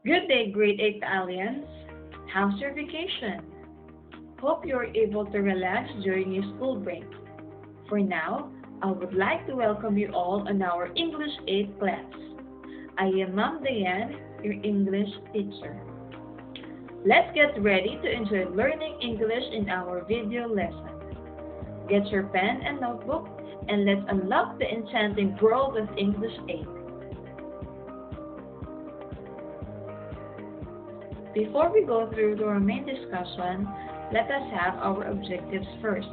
Good day, grade 8 Aliens. How's your vacation? Hope you're able to relax during your school break. For now, I would like to welcome you all on our English 8 class. I am Ma'am Diane, your English teacher. Let's get ready to enjoy learning English in our video lesson. Get your pen and notebook and let's unlock the enchanting world of English 8. Before we go through to our main discussion, let us have our objectives first.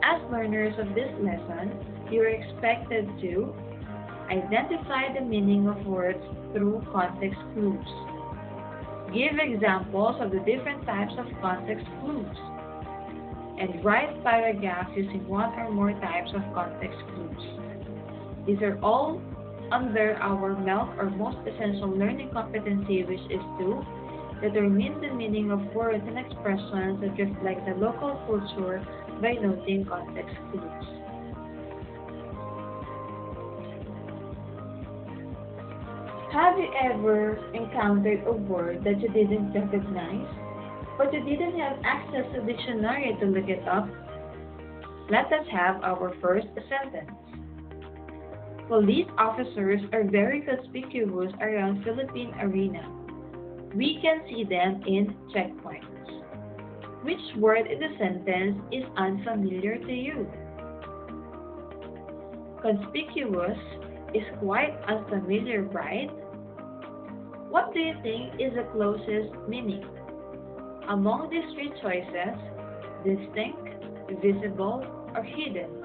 As learners of this lesson, you are expected to identify the meaning of words through context clues. Give examples of the different types of context clues. And write paragraphs using one or more types of context clues. These are all under our MELC or most essential learning competency, which is to determine the meaning of words and expressions that reflect the local culture by noting context clues. Have you ever encountered a word that you didn't recognize, but you didn't have access to the dictionary to look it up? Let us have our first sentence. Police officers are very conspicuous around Philippine Arena. We can see them in checkpoints. Which word in the sentence is unfamiliar to you? Conspicuous is quite unfamiliar, right? What do you think is the closest meaning? Among these three choices, distinct, visible, or hidden?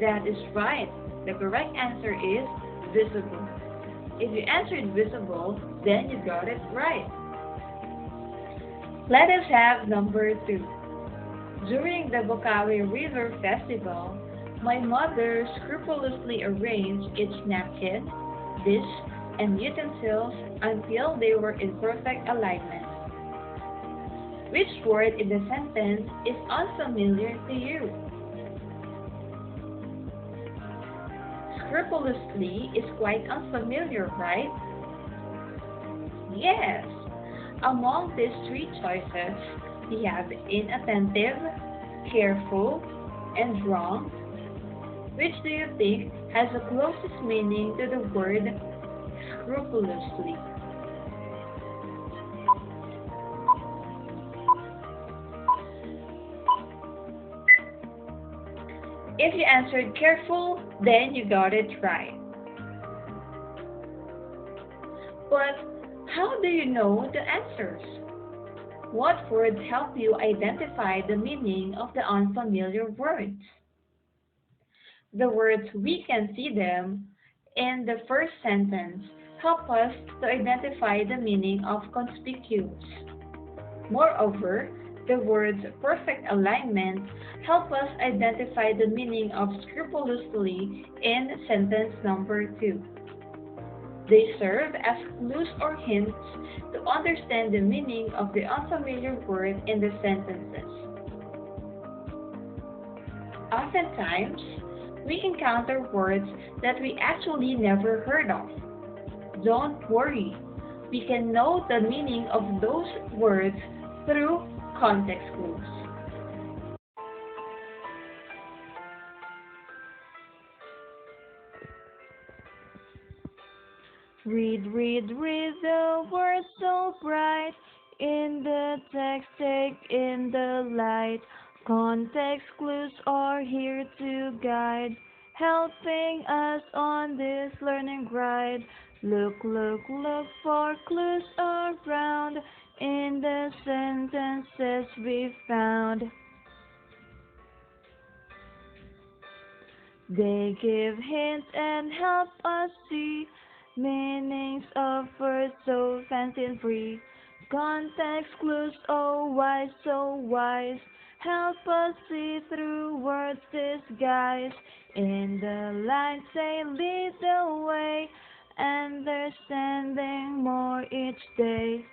That is right. The correct answer is visible. If you answered visible, then you got it right. Let us have number 2. During the Bocaue River Festival, my mother scrupulously arranged each napkin, dish, and utensils until they were in perfect alignment. Which word in the sentence is unfamiliar to you? Scrupulously is quite unfamiliar, right? Yes. Among these three choices, we have inattentive, careful, and wrong. Which do you think has the closest meaning to the word scrupulously? If you answered careful, then you got it right. But how do you know the answers? What words help you identify the meaning of the unfamiliar words? The words "we can see them" in the first sentence help us to identify the meaning of conspicuous. Moreover, the words perfect alignment help us identify the meaning of scrupulously in sentence number 2. They serve as clues or hints to understand the meaning of the unfamiliar word in the sentences. Oftentimes, we encounter words that we actually never heard of. Don't worry, we can know the meaning of those words through context clues. Read, read, read the words so bright. In the text, take in the light. Context clues are here to guide, helping us on this learning ride. Look, look, look for clues around in the sentences we found. They give hints and help us see meanings of words so fancy and free. Context clues, oh wise, so wise, help us see through words disguised. In the light they lead the way, understanding more each day.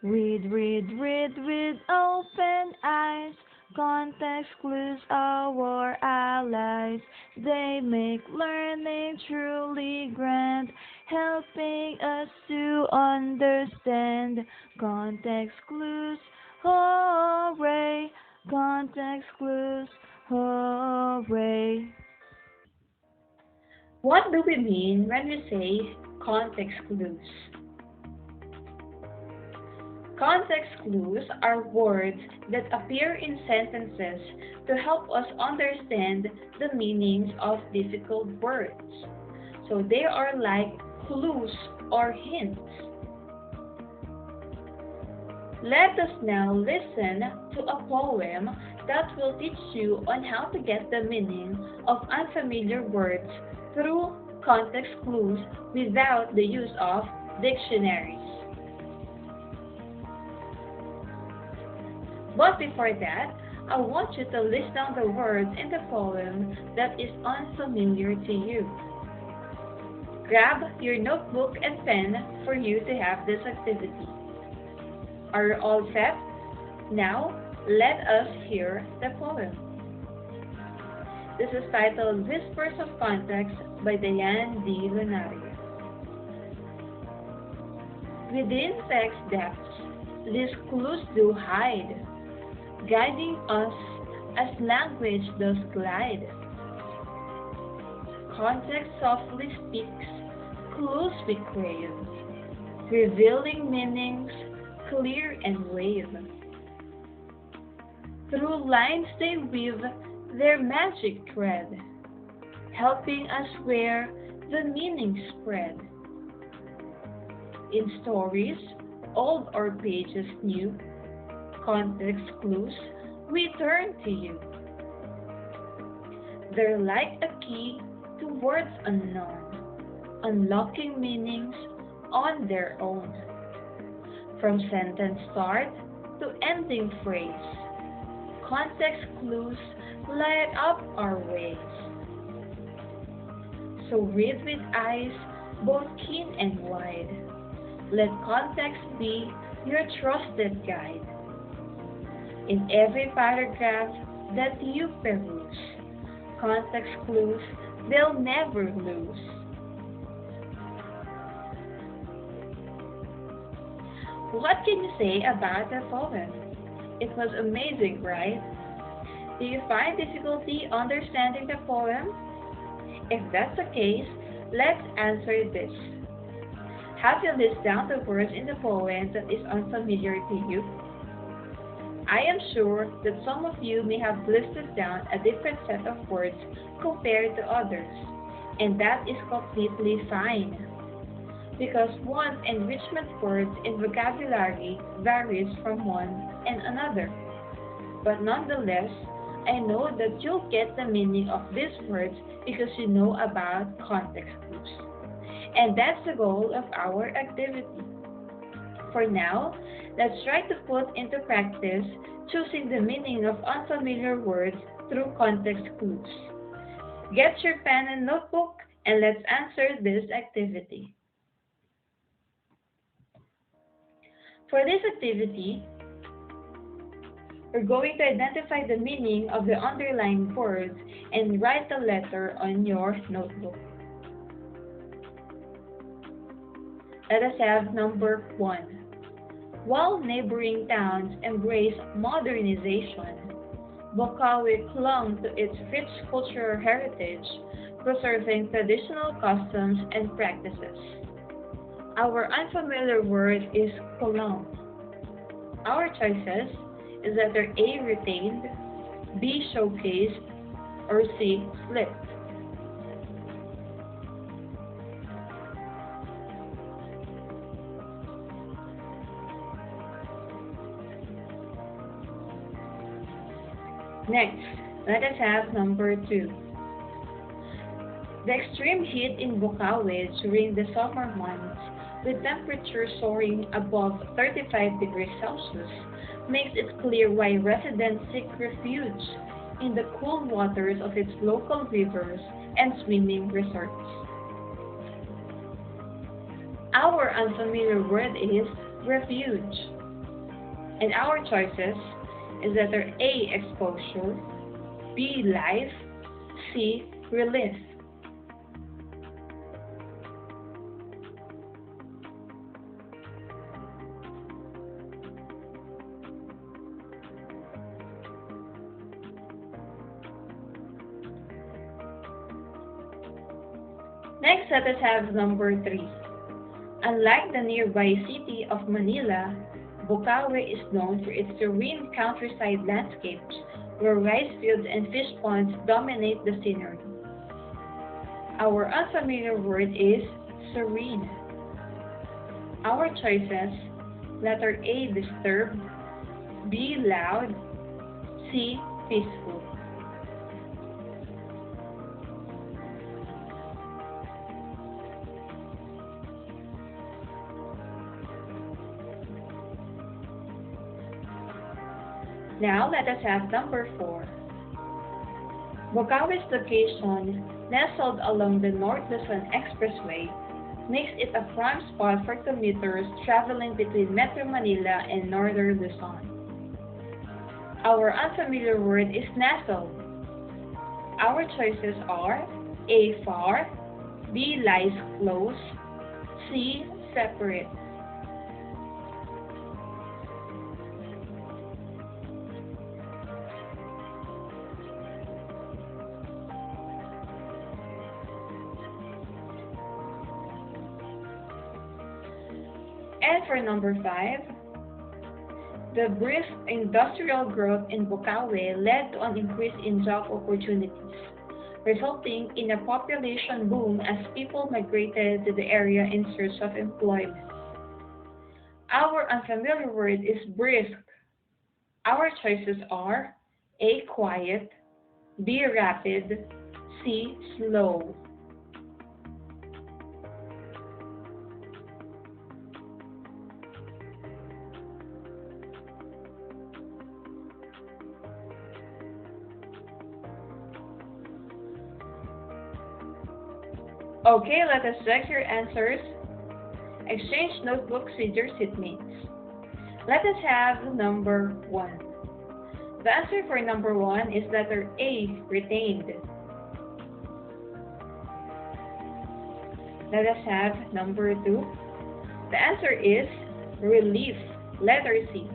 Read with open eyes. Context clues are our allies. They make learning truly grand, helping us to understand. Context clues, hooray! Context clues, hooray! What do we mean when we say context clues? Context clues are words that appear in sentences to help us understand the meanings of difficult words. So they are like clues or hints. Let us now listen to a poem that will teach you on how to get the meaning of unfamiliar words through context clues without the use of dictionaries. But before that, I want you to list down the words in the poem that is unfamiliar to you. Grab your notebook and pen for you to have this activity. Are you all set? Now, let us hear the poem. This is titled Whispers of Context by Diane D. Lunaria. Within text depths, these clues do hide, guiding us as language does glide. Context softly speaks, clues we crave, revealing meanings clear and wave. Through lines they weave their magic thread, helping us where the meaning spread. In stories, old or pages new, context clues, we turn to you. They're like a key to words unknown, unlocking meanings on their own. From sentence start to ending phrase, context clues light up our ways. So read with eyes both keen and wide. Let context be your trusted guide. In every paragraph that you peruse, context clues they'll never lose. What can you say about the poem? It was amazing, right? Do you find difficulty understanding the poem? If that's the case, let's answer this. Have you listed down the words in the poem that is unfamiliar to you? I am sure that some of you may have listed down a different set of words compared to others, and that is completely fine, because one's enrichment words in vocabulary varies from one and another. But nonetheless, I know that you'll get the meaning of these words because you know about context clues. And that's the goal of our activity. For now, let's try to put into practice choosing the meaning of unfamiliar words through context clues. Get your pen and notebook and let's answer this activity. For this activity, we're going to identify the meaning of the underlined words and write the letter on your notebook. Let us have number 1. While neighboring towns embraced modernization, Bocaue clung to its rich cultural heritage, preserving traditional customs and practices. Our unfamiliar word is colong. Our choices is letter A retained, B showcased, or C slipped. Next, let us have number 2. The extreme heat in Bocaue during the summer months, with temperatures soaring above 35 degrees Celsius, makes it clear why residents seek refuge in the cool waters of its local rivers and swimming resorts. Our unfamiliar word is refuge. And our choices is letter A, exposure, B, life, C, relief. Next, let us have number 3. Unlike the nearby city of Manila, Bukawi is known for its serene countryside landscapes where rice fields and fish ponds dominate the scenery. Our unfamiliar word is serene. Our choices, letter A, disturbed, B, loud, C, peaceful. Now, let us have number 4. Bukawi's location, nestled along the North Luzon Expressway, makes it a prime spot for commuters traveling between Metro Manila and Northern Luzon. Our unfamiliar word is nestled. Our choices are A, far, B, lies close, C, separate. And for number 5, the brisk industrial growth in Bukawi led to an increase in job opportunities, resulting in a population boom as people migrated to the area in search of employment. Our unfamiliar word is brisk. Our choices are A, quiet, B, rapid, C, slow. Okay, let us check your answers. Exchange notebooks with your seatmates. Let us have number 1. The answer for number 1 is letter A, retained. Let us have number 2. The answer is relief, letter C.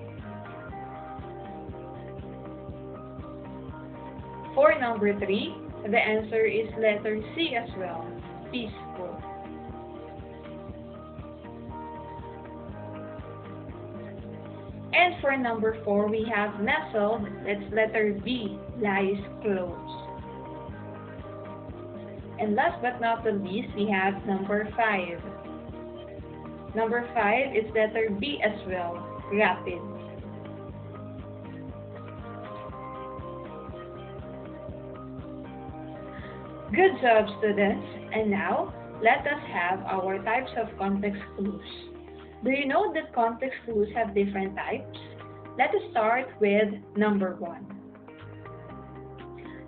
For number 3, the answer is letter C as well, peaceful. And for number 4, we have nestled, that's letter B, lies close. And last but not the least, we have number 5. Number 5 is letter B as well, rapid. Good job, students. And now, let us have our types of context clues. Do you know that context clues have different types? Let us start with number 1.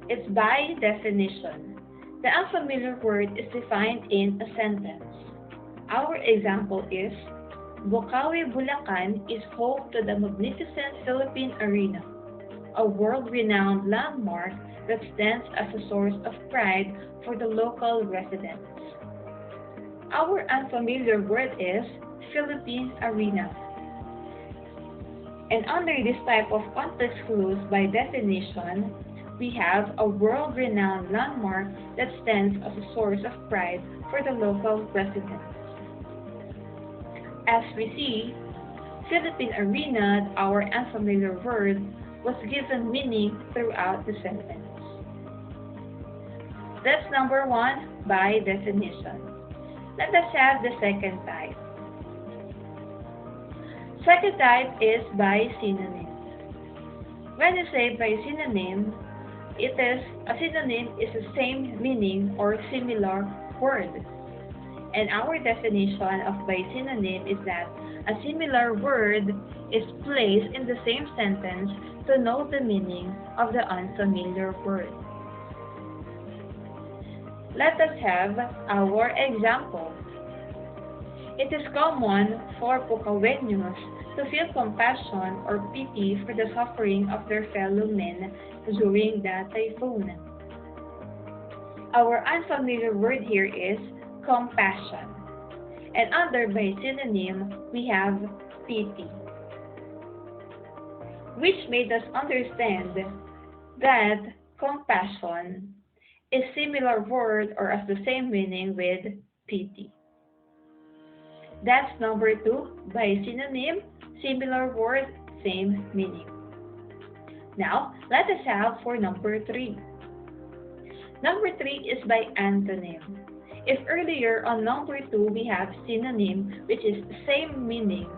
It's by definition. The unfamiliar word is defined in a sentence. Our example is, Bukawi, Bulacan is home to the magnificent Philippine Arena, a world-renowned landmark that stands as a source of pride for the local residents. Our unfamiliar word is Philippine Arena. And under this type of context clues by definition, we have a world-renowned landmark that stands as a source of pride for the local residents. As we see, Philippine Arena, our unfamiliar word, was given meaning throughout the sentence. That's number 1 by definition. Let us have the second type. Second type is by synonym. When you say by synonym, a synonym is the same meaning or similar word. And our definition of by synonym is that a similar word is placed in the same sentence to know the meaning of the unfamiliar word. Let us have our example. It is common for Bukaweños to feel compassion or pity for the suffering of their fellow men during the typhoon. Our unfamiliar word here is compassion. And under by synonym, we have pity, which made us understand that compassion is similar word or has the same meaning with pity. That's number 2, by synonym, similar word, same meaning. Now, let us have for number 3. Number 3 is by antonym. If earlier on number 2 we have synonym, which is same meaning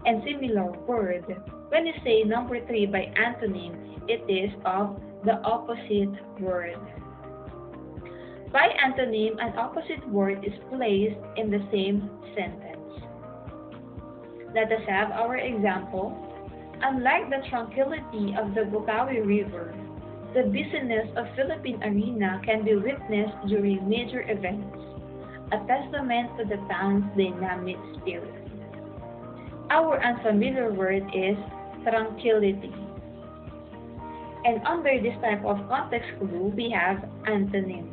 and similar word, when you say number 3 by antonym, it is of the opposite word. By antonym, an opposite word is placed in the same sentence. Let us have our example. Unlike the tranquility of the Bukawi River, the busyness of Philippine Arena can be witnessed during major events, a testament to the town's dynamic spirit. Our unfamiliar word is tranquility. And under this type of context clue, we have antonym.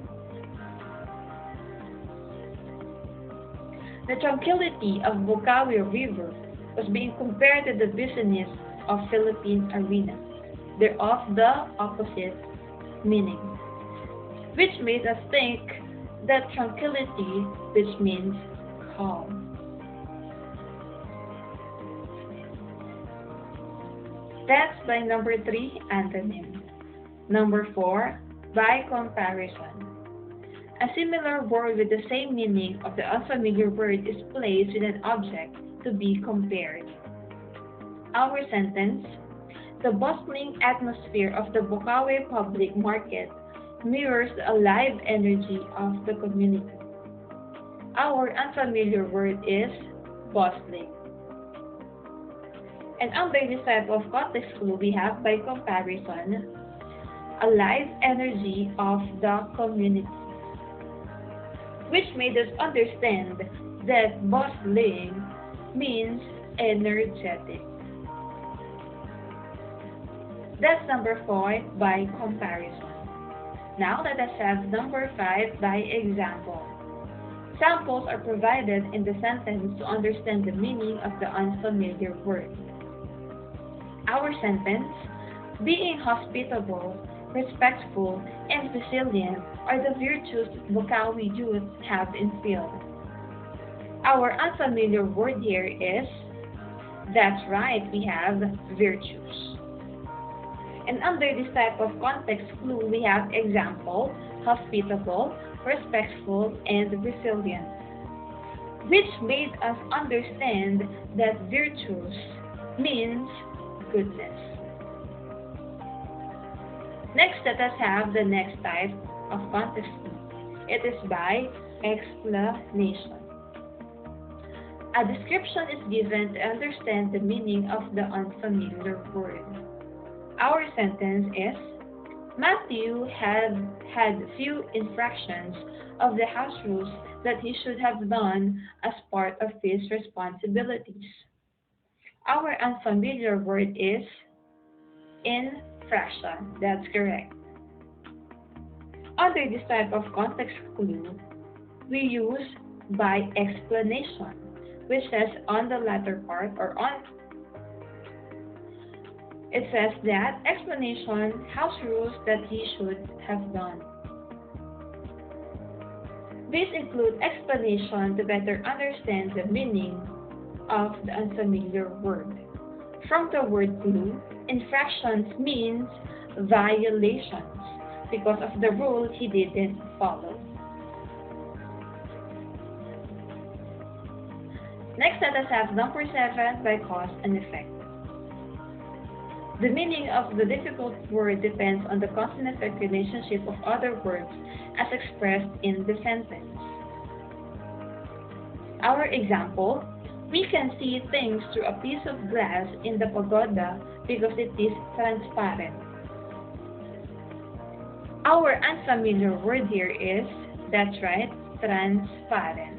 The tranquility of Bukawi River was being compared to the business of Philippine Arena. They're of the opposite meaning, which made us think that tranquility, which means calm. That's by number 3, antonym. Number 4, by comparison. A similar word with the same meaning of the unfamiliar word is placed with an object to be compared. Our sentence: the bustling atmosphere of the Bukawi public market mirrors the alive energy of the community. Our unfamiliar word is bustling. And under this type of context clue, we have by comparison, alive energy of the community, which made us understand that bustling means energetic. That's number 4, by comparison. Now let us have number 5, by example. Samples are provided in the sentence to understand the meaning of the unfamiliar word. Our sentence: being hospitable, respectful, and resilient are the virtues Bukawi youth have instilled. Our unfamiliar word here is, that's right, we have virtues. And under this type of context clue, we have example: hospitable, respectful, and resilient, which made us understand that virtues means goodness. Next, let us have the next type of context clue. It is by explanation. A description is given to understand the meaning of the unfamiliar word. Our sentence is: Matthew had few infractions of the house rules that he should have done as part of his responsibilities. Our unfamiliar word is infraction. That's correct. Under this type of context clue, we use by explanation, which says on the latter part or on. It says that explanation, house rules that he should have done. These include explanation to better understand the meaning of the unfamiliar word. From the word clue, infractions means violations because of the rule he didn't follow. Next, let us have number 7, by cause and effect. The meaning of the difficult word depends on the cause and effect relationship of other words as expressed in the sentence. Our example: we can see things through a piece of glass in the pagoda because it is transparent. Our unfamiliar word here is, that's right, transparent.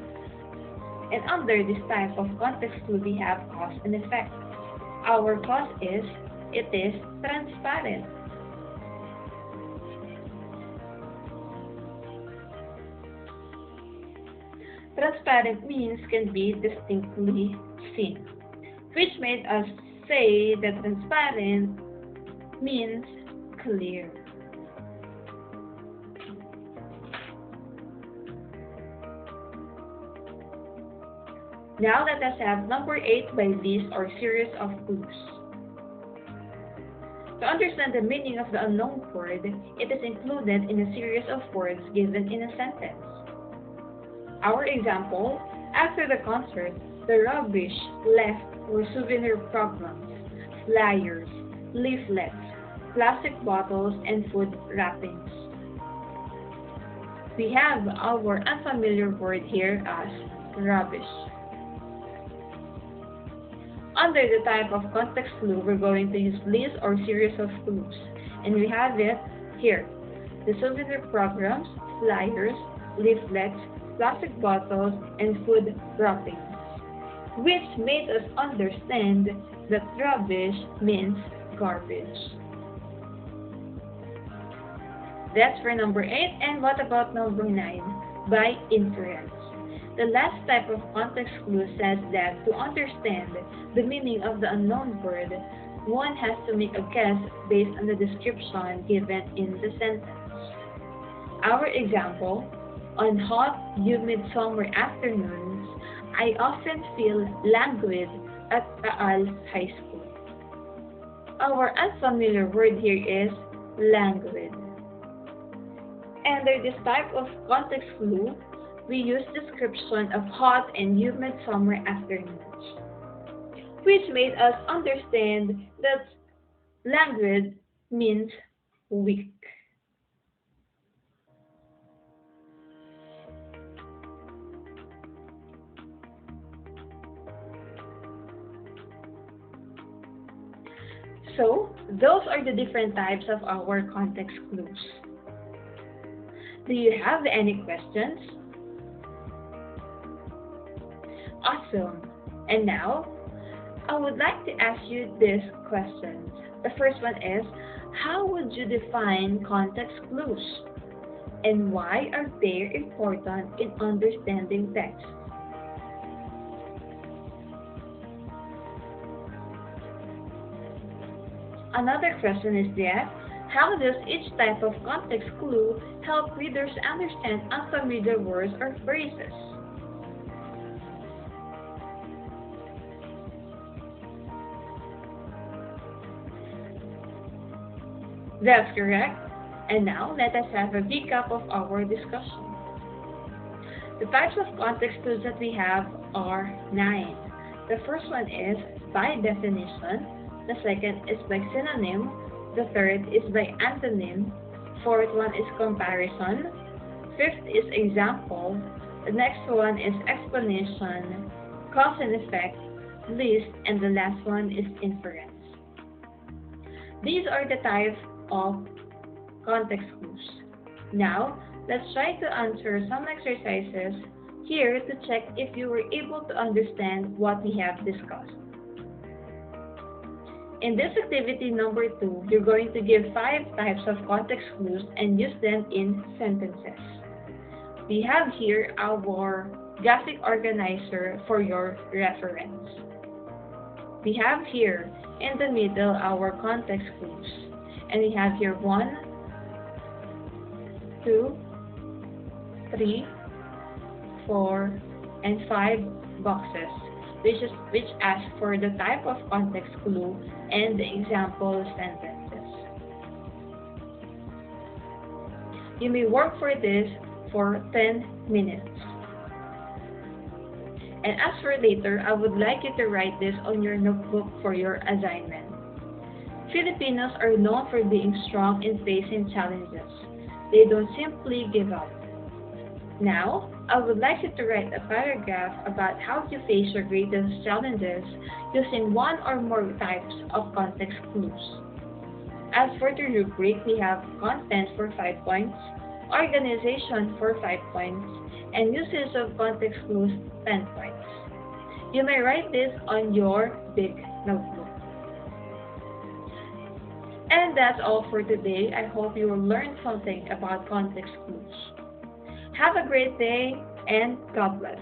And under this type of context clue, we have cause and effect. our cause is, it is transparent. Transparent means can be distinctly seen, which made us say that transparent means clear. Now let us have number 8 by list or series of clues. To understand the meaning of the unknown word, it is included in a series of words given in a sentence. Our example, after the concert, the rubbish left were souvenir programs, flyers, leaflets, plastic bottles, and food wrappings. We have our unfamiliar word here as rubbish. Under the type of context clue, we're going to use list or series of clues. And we have it here. The souvenir programs, flyers, leaflets, plastic bottles, and food wrappings, which made us understand that rubbish means garbage. That's for number 8. And what about number 9? By inference. The last type of context clue says that to understand the meaning of the unknown word, one has to make a guess based on the description given in the sentence. Our example, on hot, humid summer afternoons, I often feel languid at Taal High School. Our unfamiliar word here is languid. Under this type of context clue, we use description of hot and humid summer afternoons, which made us understand that languid means weak. So, those are the different types of our context clues. Do you have any questions? Awesome. And now, I would like to ask you these questions. The first one is, how would you define context clues? And why are they important in understanding text? Another question is that, how does each type of context clue help readers understand unfamiliar words or phrases? That's correct. And now, let us have a recap of our discussion. The types of context clues that we have are 9. The first one is by definition. The second is by synonym. The third is by antonym. Fourth one is comparison. Fifth is example. The next one is explanation, cause and effect, list, and the last one is inference. These are the types of context clues. Now, let's try to answer some exercises here to check if you were able to understand what we have discussed. In this activity number 2, you're going to give 5 types of context clues and use them in sentences. We have here our graphic organizer for your reference. We have here in the middle our context clues. And we have here 1, 2, 3, 4, and 5 boxes, which ask for the type of context clue and the example sentences. You may work for this for 10 minutes. And as for later, I would like you to write this on your notebook for your assignment. Filipinos are known for being strong in facing challenges. They don't simply give up. Now, I would like you to write a paragraph about how you face your greatest challenges using one or more types of context clues. As for the rubric, we have content for 5 points, organization for 5 points, and usage of context clues 10 points. You may write this on your big notebook. And that's all for today. I hope you learned something about context clues. Have a great day and God bless.